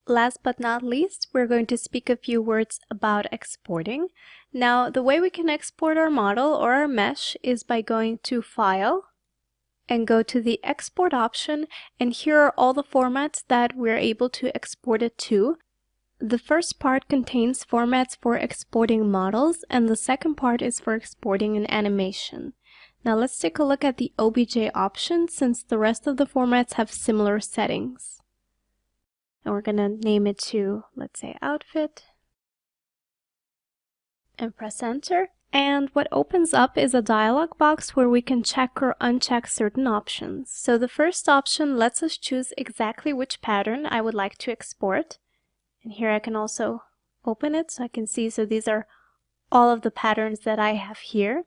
Last but not least, we're going to speak a few words about exporting. Now, the way we can export our model or our mesh is by going to File and go to the Export option, and here are all the formats that we're able to export it to. The first part contains formats for exporting models, and the second part is for exporting an animation. Now let's take a look at the OBJ option, since the rest of the formats have similar settings. And we're going to name it to, let's say, outfit, and press enter. And what opens up is a dialog box where we can check or uncheck certain options. So the first option lets us choose exactly which pattern I would like to export. And here I can also open it so I can see, so these are all of the patterns that I have here.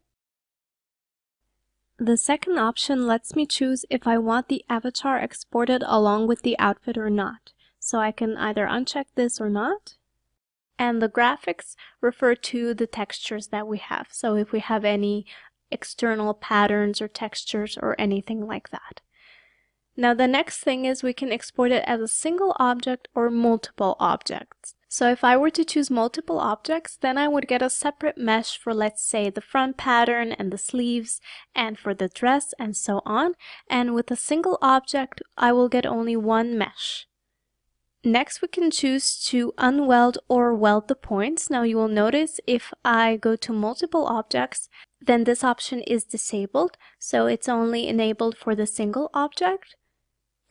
The second option lets me choose if I want the avatar exported along with the outfit or not. So I can either uncheck this or not. And the graphics refer to the textures that we have. So if we have any external patterns or textures or anything like that. Now the next thing is we can export it as a single object or multiple objects. So if I were to choose multiple objects, then I would get a separate mesh for, let's say, the front pattern and the sleeves and for the dress and so on. And with a single object, I will get only one mesh. Next, we can choose to unweld or weld the points. Now you will notice if I go to multiple objects, then this option is disabled, so it's only enabled for the single object.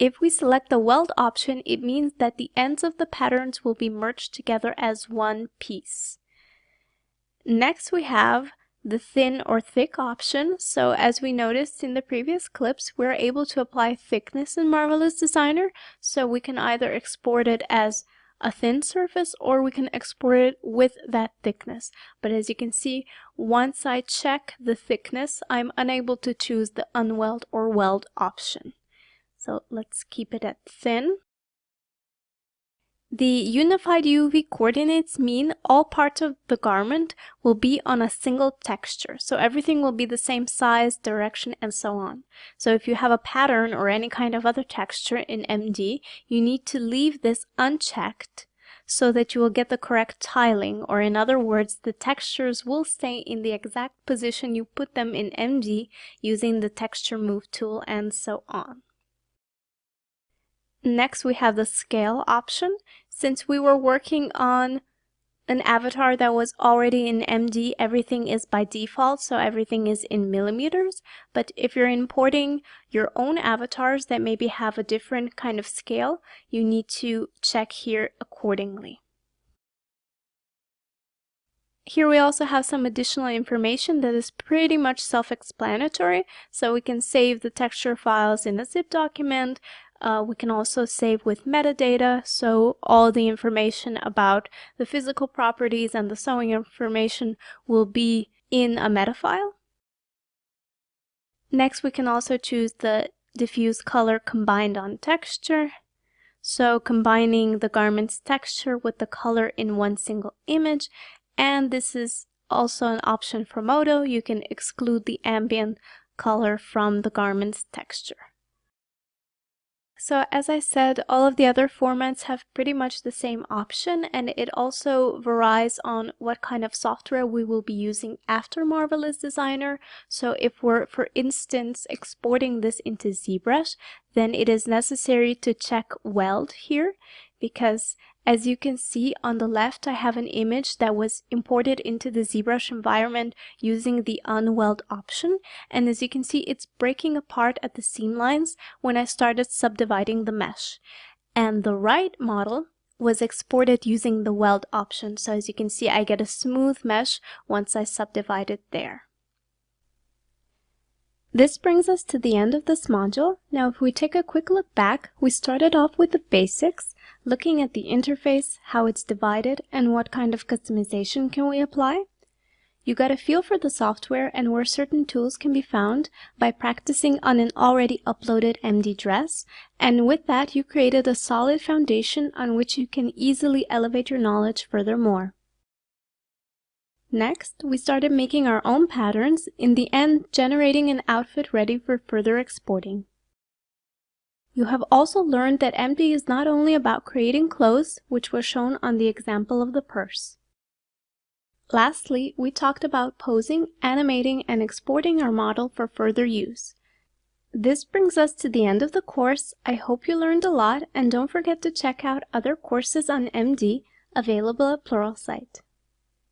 If we select the weld option, it means that the ends of the patterns will be merged together as one piece. Next, we have the thin or thick option. So as we noticed in the previous clips, we're able to apply thickness in Marvelous Designer. So we can either export it as a thin surface or we can export it with that thickness. But as you can see, once I check the thickness, I'm unable to choose the unweld or weld option. So let's keep it at thin. The unified UV coordinates mean all parts of the garment will be on a single texture. So everything will be the same size, direction, and so on. So if you have a pattern or any kind of other texture in MD, you need to leave this unchecked so that you will get the correct tiling, or in other words, the textures will stay in the exact position you put them in MD using the texture move tool and so on. Next, we have the scale option. Since we were working on an avatar that was already in MD, everything is by default, so everything is in millimeters. But if you're importing your own avatars that maybe have a different kind of scale, you need to check here accordingly. Here we also have some additional information that is pretty much self-explanatory, so we can save the texture files in a zip document. We can also save with metadata, so all the information about the physical properties and the sewing information will be in a meta file. Next, we can also choose the diffuse color combined on texture, so combining the garment's texture with the color in one single image. And this is also an option for Modo. You can exclude the ambient color from the garment's texture. So as I said, all of the other formats have pretty much the same option, and it also varies on what kind of software we will be using after Marvelous Designer. So if we're, for instance, exporting this into ZBrush, then it is necessary to check weld here, because as you can see on the left, I have an image that was imported into the ZBrush environment using the unweld option. And as you can see, it's breaking apart at the seam lines when I started subdividing the mesh. And the right model was exported using the weld option. So as you can see, I get a smooth mesh once I subdivide it there. This brings us to the end of this module. Now if we take a quick look back, we started off with the basics, looking at the interface, how it's divided, and what kind of customization can we apply. You got a feel for the software and where certain tools can be found by practicing on an already uploaded MD dress, and with that you created a solid foundation on which you can easily elevate your knowledge furthermore. Next, we started making our own patterns, in the end generating an outfit ready for further exporting. You have also learned that MD is not only about creating clothes, which was shown on the example of the purse. Lastly, we talked about posing, animating, and exporting our model for further use. This brings us to the end of the course. I hope you learned a lot, and don't forget to check out other courses on MD available at Pluralsight.